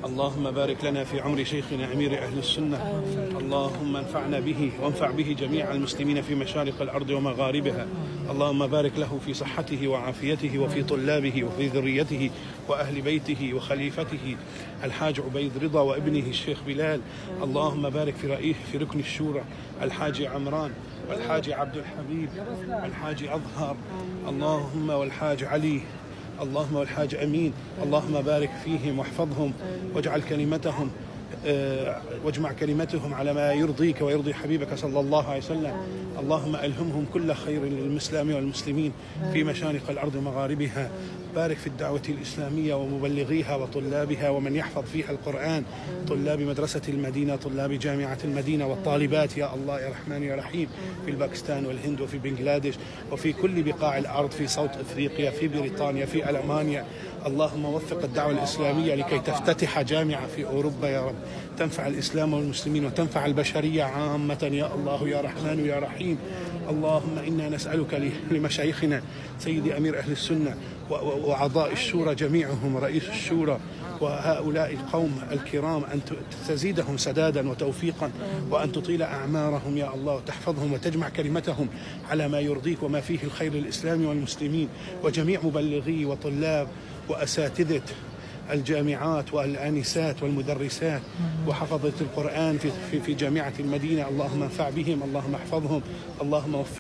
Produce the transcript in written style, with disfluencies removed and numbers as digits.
اللهم بارك لنا في عمر شيخنا أمير أهل السنة. اللهم انفعنا به وانفع به جميع المسلمين في مشارق الأرض ومغاربها. اللهم بارك له في صحته وعافيته وفي طلابه وفي ذريته وأهل بيته وخليفته الحاج عبيد رضا وابنه الشيخ بلال. اللهم بارك في رئيس في ركن الشورى الحاج عمران والحاج عبد الحبيب والحاج أظهر، اللهم والحاج علي، اللهم والحاج أمين. اللهم بارك فيهم واحفظهم واجمع كلمتهم على ما يرضيك ويرضي حبيبك صلى الله عليه وسلم. اللهم ألهمهم كل خير للإسلام والمسلمين في مشارق الأرض ومغاربها. بارك في الدعوة الإسلامية ومبلغيها وطلابها ومن يحفظ فيها القرآن، طلاب مدرسة المدينة، طلاب جامعة المدينة، والطالبات يا الله يا رحمن يا رحيم في الباكستان والهند وفي بنغلاديش وفي كل بقاع الأرض، في صوت أفريقيا، في بريطانيا، في ألمانيا. اللهم وفق الدعوة الإسلامية لكي تفتتح جامعة في أوروبا يا رب، تنفع الإسلام والمسلمين وتنفع البشرية عامة يا الله يا رحمن يا رحيم. اللهم إنا نسألك لمشايخنا سيد أمير أهل السنة وأعضاء الشورى جميعهم ورئيس الشورى وهؤلاء القوم الكرام أن تزيدهم سدادا وتوفيقا، وأن تطيل أعمارهم يا الله، وتحفظهم وتجمع كلمتهم على ما يرضيك وما فيه الخير للإسلام والمسلمين، وجميع مبلغي وطلاب وأساتذة الجامعات والآنسات والمدرسات وحفظة القرآن في جامعة المدينة. اللهم انفع بهم، اللهم احفظهم، اللهم وفق